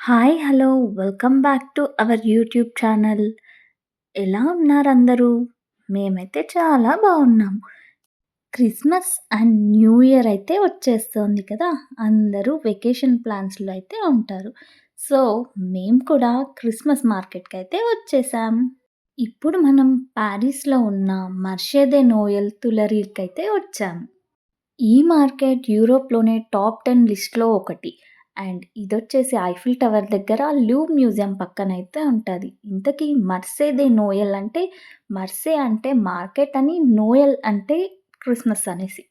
Hi! Hello! Welcome back to our YouTube channel. ఎలా ఉన్నారందరూ? మేమైతే చాలా బావున్నాం. క్రిస్మస్ అండ్ న్యూ ఇయర్ అయితే వచ్చేస్తోంది కదా! అందరూ వెకేషన్ ప్లాన్స్‌లో అయితే ఉంటారు. సో, మేము కూడా క్రిస్మస్ మార్కెట్‌కైతే వచ్చేసాం. ఇప్పుడు మనం పారిస్‌లో ఉన్న మార్షే దే నోయల్ తులరీర్‌కైతే వచ్చాం. ఈ మార్కెట్ యూరోప్‌లోనే టాప్ 10 లిస్ట్‌లో ఒకటి. అండ్ ఇదొచ్చేసి ఐఫిల్ టవర్ దగ్గర లూవ్ మ్యూజియం పక్కనైతే ఉంటది. ఇంతకీ మర్సే దే నోయల్ అంటే, మర్సే అంటే మార్కెట్ అని, నోయల్ అంటే క్రిస్మస్ అనేసి.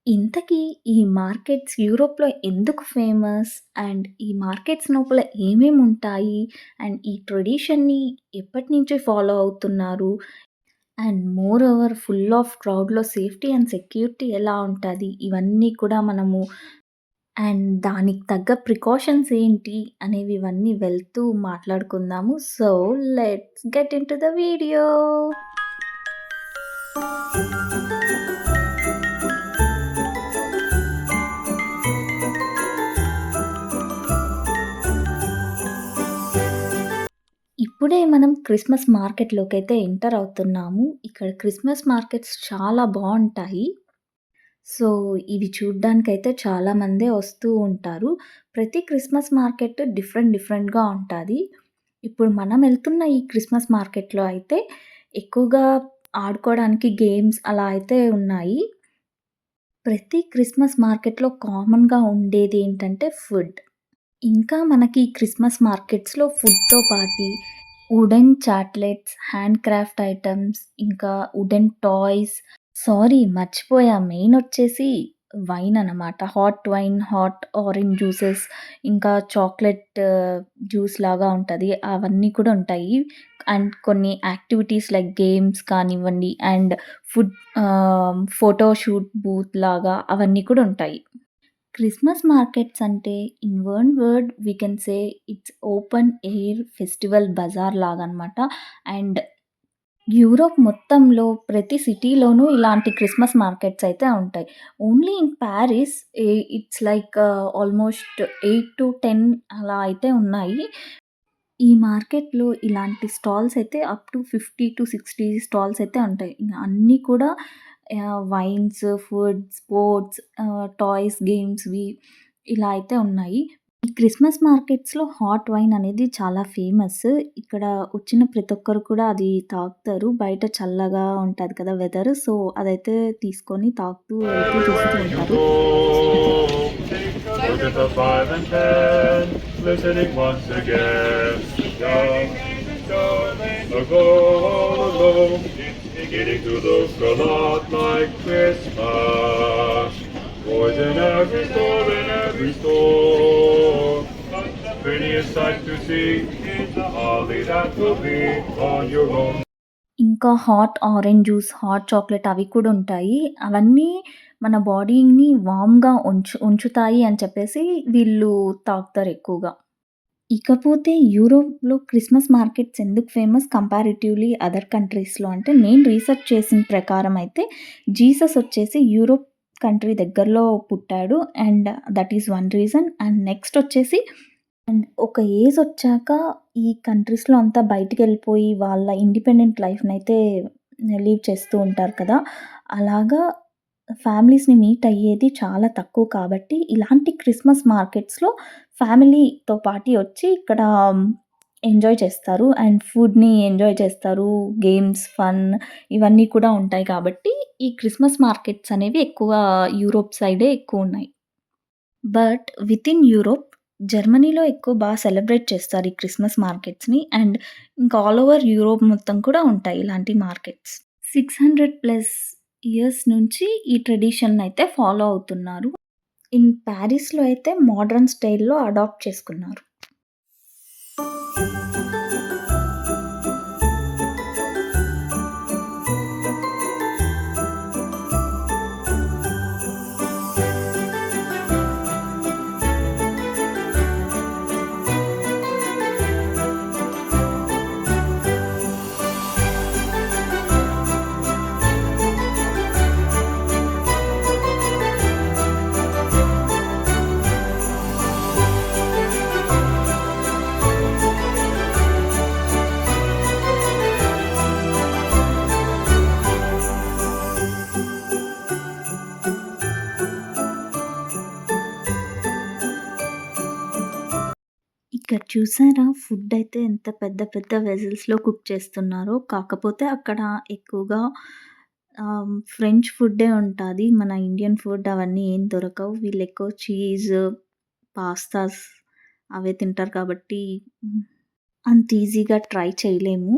ఇంతకీ ఈ మార్కెట్స్ యూరోప్‌లో ఎందుకు ఫేమస్? అండ్ ఈ మార్కెట్స్ లోపల ఏమేముంటాయి? అండ్ ఈ ట్రెడిషన్‌ని ఎప్పటినుంచి ఫాలో అవుతున్నారు? And moreover full of క్రౌడ్‌లో సేఫ్టీ అండ్ సెక్యూరిటీ ఎలా ఉంటది? ఇవన్నీ కూడా మనము అండ్ దానికి తగ్గ ప్రికాషన్స్ ఏంటి అనేవి ఇవన్నీ వెళ్తూ మాట్లాడుకుందాము. So, let's get into the video. ఇప్పుడే మనం క్రిస్మస్ మార్కెట్‌లోకైతే ఎంటర్ అవుతున్నాము. ఇక్కడ క్రిస్మస్ మార్కెట్స్ చాలా బావుంటాయి. సో, ఇవి చూడ్డానికైతే చాలామందే వస్తూ ఉంటారు. ప్రతి క్రిస్మస్ మార్కెట్ డిఫరెంట్‌గా ఉంటాది. ఇప్పుడు మనం ఎళ్తున్న ఈ క్రిస్మస్ మార్కెట్‌లో అయితే ఎక్కువగా ఆడుకోవడానికి గేమ్స్ అలా అయితే ఉన్నాయి. ప్రతి క్రిస్మస్ మార్కెట్‌లో కామన్‌గా ఉండేదేంటంటే ఫుడ్. ఇంకా మనకి క్రిస్మస్ మార్కెట్స్‌లో ఫుడ్‌తో పాటి wooden chocolates, hand craft items, ఇంకా వుడెన్ టాయ్స్, సారీ మర్చిపోయా మెయినొచ్చేసి వైన్ అనమాట. Hot wine, hot orange juices, ఇంకా చాక్లెట్ జ్యూస్ లాగా ఉంటది. అవన్నీ కూడా ఉంటాయి. అండ్ కొన్ని యాక్టివిటీస్ లైక్ గేమ్స్ కానివ్వండి and food photo shoot booth లాగా అవన్నీ కూడా ఉంటాయి. క్రిస్మస్ మార్కెట్స్ అంటే in one word we can say it's open air festival బజార్ లాగనమాట. అండ్ యూరోప్ మొత్తంలో ప్రతి సిటీలోనూ ఇలాంటి క్రిస్మస్ మార్కెట్స్ అయితే ఉంటాయి. Only in Paris it's like almost 8-10 అలా అయితే ఉన్నాయి. ఈ మార్కెట్‌లో ఇలాంటి స్టాల్స్ అయితే అప్ టు 50-60 స్టాల్స్ అయితే ఉంటాయి. అన్నీ కూడా వైన్స్, ఫుడ్, స్పోర్ట్స్, టాయ్స్, గేమ్స్‌వి ఇలా అయితే ఉన్నాయి. ఈ క్రిస్మస్ మార్కెట్స్‌లో హాట్ వైన్ అనేది చాలా ఫేమస్. ఇక్కడ వచ్చిన ప్రతి ఒక్కరు కూడా అది తాగుతారు. బయట చల్లగా ఉంటది కదా వెదర్. సో, అదైతే తీసుకొని తాగుతూ వెళ్తూ చూస్తూ Wherever you ఉంటారు. go, look at the 5 and 10, listening once again. Young, ago, alone, beginning to look a lot like Christmas. Boys in every store. Prettiest sight to see is the holly that will be on your own. ఇంకా hot orange juice, hot chocolate అవి కూడా ఉంటాయి. అవన్నీ మన బాడీని వార్మ్‌గా ఉంచుతాయి అని చెప్పేసి వీళ్ళు తాగుతారు ఎక్కువగా. ఇకపోతే యూరోప్‌లో క్రిస్మస్ మార్కెట్స్ ఎందుకు ఫేమస్ కంపారిటివ్‌లీ అదర్ కంట్రీస్‌లో అంటే నేను రీసెర్చ్ చేసిన ప్రకారం అయితే జీసస్ వచ్చేసి యూరోప్ కంట్రీ దగ్గరలో పుట్టాడు. And that is one reason. And next వచ్చేసి అండ్ ఒక ఏజొచ్చాక ఈ కంట్రీస్‌లో అంతా బయటికెళ్ళిపోయి వాళ్ళ ఇండిపెండెంట్ లైఫ్‌నయితే లీడ్ చేస్తూ ఉంటారు కదా! అలాగా ఫ్యామిలీస్‌ని మీట్ అయ్యేది చాలా తక్కువ కాబట్టి, ఇలాంటి క్రిస్మస్ మార్కెట్స్‌లో ఫ్యామిలీతో పాటి వచ్చి ఇక్కడ ఎంజాయ్ చేస్తారు. అండ్ ఫుడ్‌ని ఎంజాయ్ చేస్తారు. గేమ్స్, ఫన్ ఇవన్నీ కూడా ఉంటాయి కాబట్టి, ఈ క్రిస్మస్ మార్కెట్స్ అనేవి ఎక్కువ యూరోప్ సైడే ఎక్కువున్నాయి. బట్ వితిన్ యూరోప్ జర్మనీలో ఎక్కువ సెలబ్రేట్ చేస్తారు ఈ క్రిస్మస్ మార్కెట్స్‌ని. అండ్ ఇంకా ఆల్ ఓవర్ యూరోప్ మొత్తం కూడా ఉంటాయి ఇలాంటి మార్కెట్స్. 600+ ఇయర్స్ నుంచి ఈ ట్రెడిషన్నయితే ఫాలో అవుతున్నారు. ఇన్ పారిస్‌లో అయితే మోడర్న్ స్టైల్‌లో అడాప్ట్ చేసుకున్నారు. ఇక్కడ చూసారా ఫుడ్ అయితే ఎంత పెద్ద పెద్ద వెజల్స్‌లో కుక్ చేస్తున్నారో. కాకపోతే అక్కడ ఎక్కువగా ఫ్రెంచ్ ఫుడ్డే ఉంటాది. మన ఇండియన్ ఫుడ్ అవన్నీ ఏం దొరకవు. వీళ్ళెక్కువ చీజ్, పాస్తాస్ అవే తింటారు కాబట్టి అంత ఈజీగా ట్రై చేయలేము.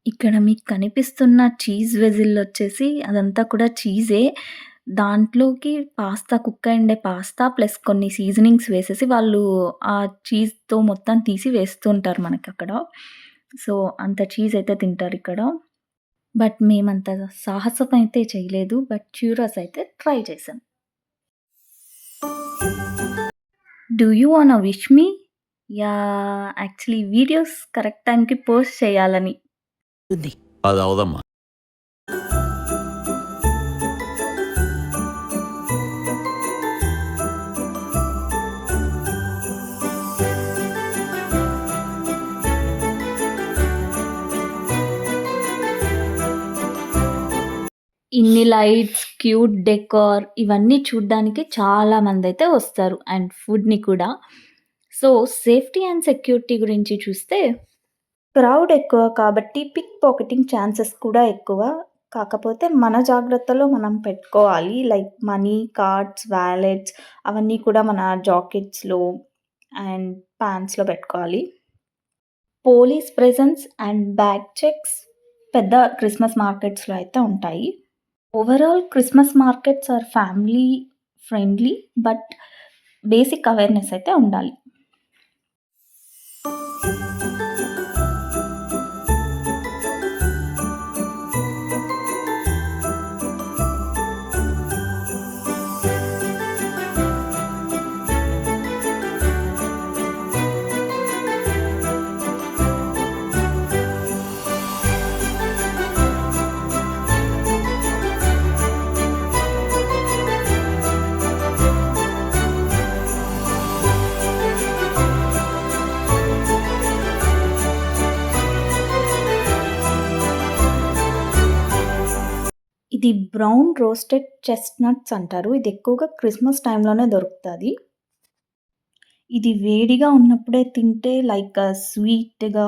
ఇక్కడ మీకు కనిపిస్తున్న చీజ్ వెజిల్లొచ్చేసి అదంతా కూడా చీజే. దాంట్లోకి పాస్తా కుక్ అయ్యుండే పాస్తా ప్లస్ కొన్ని సీజనింగ్స్ వేసేసి వాళ్ళు ఆ చీజ్‌తో మొత్తం తీసి వేస్తూ ఉంటారు మనకక్కడ. సో, అంత చీజ్ అయితే తింటారిక్కడ. బట్ మేమంత సాహసం అయితే చేయలేదు. బట్ చ్యూరస్ అయితే ట్రై చేసాం. Do you wanna wish me? Yeah! Actually videos correct టైమ్‌కి పోస్ట్ చేయాలని. ఉంది. అది అవదమ్మా. ఇన్ని లైట్స్, క్యూట్ డెకార్ ఇవన్నీ చూడ్డానికి చాలా మందైతే వస్తారు. అండ్ ఫుడ్‌ని కూడా. సో, సేఫ్టీ అండ్ సెక్యూరిటీ గురించి చూస్తే క్రౌడ్ ఎక్కువ కాబట్టి పిక్ పాకెటింగ్ ఛాన్సెస్ కూడా ఎక్కువ. కాకపోతే మన జాగ్రత్తలో మనం పెట్టుకోవాలి. లైక్ మనీ, కార్డ్స్, వాలెట్స్ అవన్నీ కూడా మన జాకెట్స్‌లో అండ్ పాంట్స్‌లో పెట్టుకోవాలి. Police presence and bag checks పెద్ద క్రిస్మస్ మార్కెట్స్‌లో అయితే ఉంటాయి. Overall Christmas markets are family friendly. But basic awareness అయితే ఉండాలి. ఇది బ్రౌన్ రోస్టెడ్ చెస్ట్‌నట్స్ అంటారు. ఇది ఎక్కువగా క్రిస్మస్ టైమ్‌లోనే దొరుకుతది. ఇది వేడిగా ఉన్నప్పుడే తింటే లైక్ స్వీట్‌గా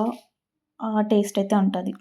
టేస్ట్ అయితే ఉంటది.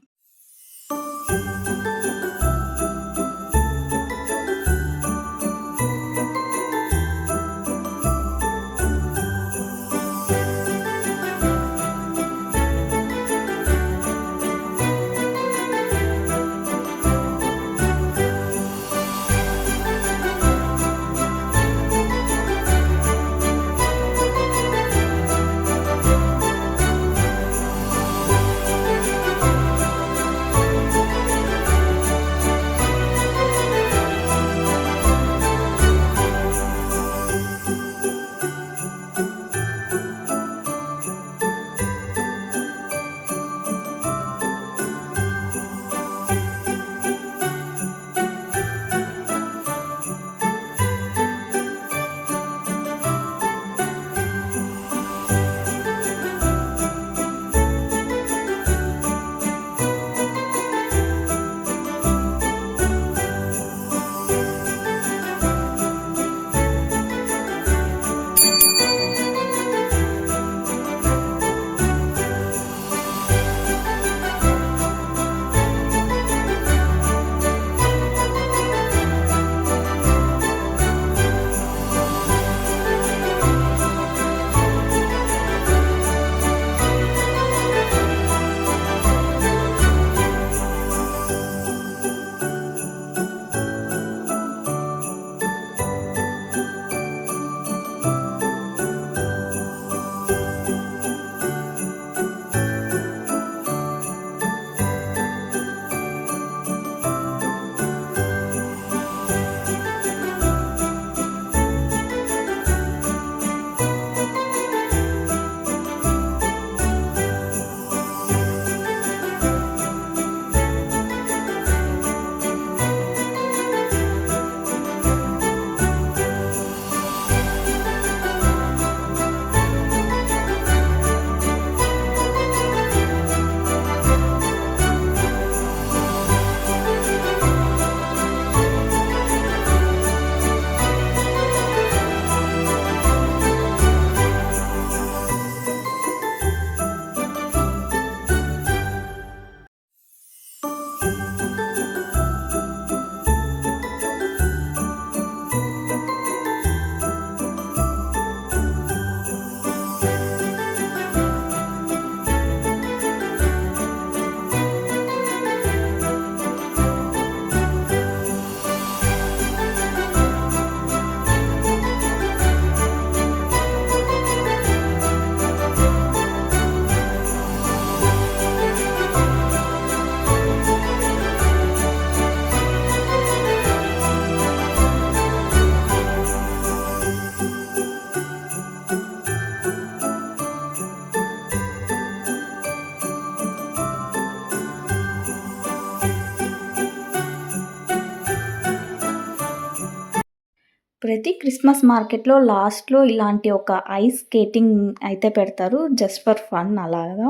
ప్రతి క్రిస్మస్ మార్కెట్‌లో లాస్ట్‌లో ఇలాంటి ఒక ఐస్ స్కేటింగ్ అయితే పెడతారు. జస్ట్ ఫర్ ఫన్ అలాగా.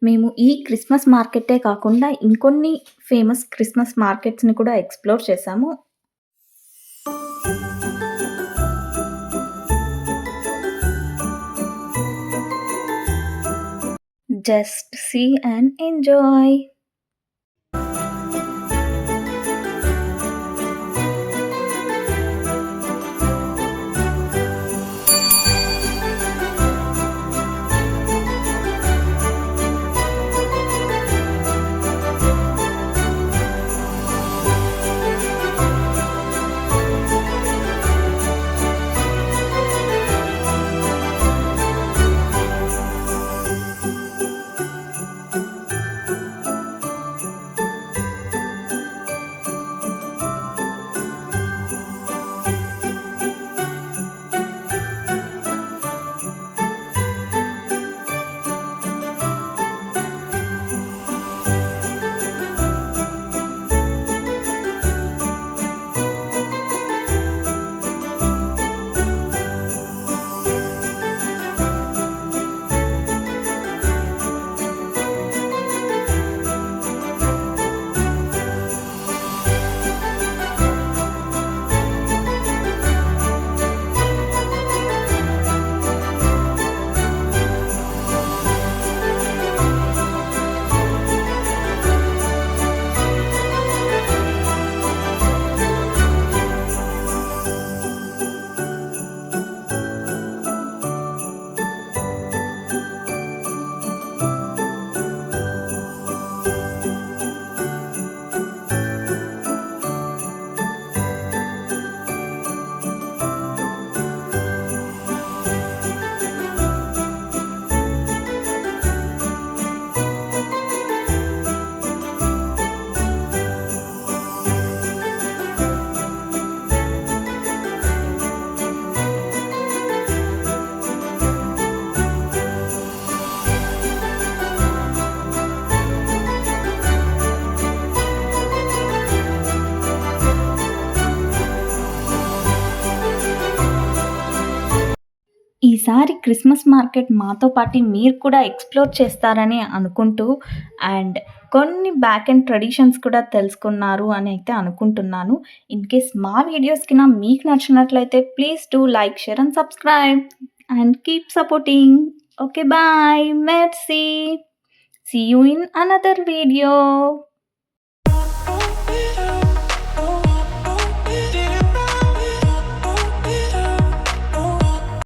మేము ఈ క్రిస్మస్ మార్కెట్టే కాకుండా ఇంకొన్ని ఫేమస్ క్రిస్మస్ మార్కెట్స్‌ని కూడా ఎక్స్‌ప్లోర్ చేశాము. Just see and enjoy. ఈసారి క్రిస్మస్ మార్కెట్ మాతో పాటు మీరు కూడా ఎక్స్‌ప్లోర్ చేస్తారని అనుకుంటూ అండ్ కొన్ని బ్యాక్ ఎండ్ ట్రెడిషన్స్ కూడా తెలుసుకున్నారు అని అయితే అనుకుంటున్నాను. ఇన్‌కేస్ మా వీడియోస్ మీకు నచ్చినట్లయితే please do like, share and subscribe and keep supporting. Okay bye. Merci. See you in another video.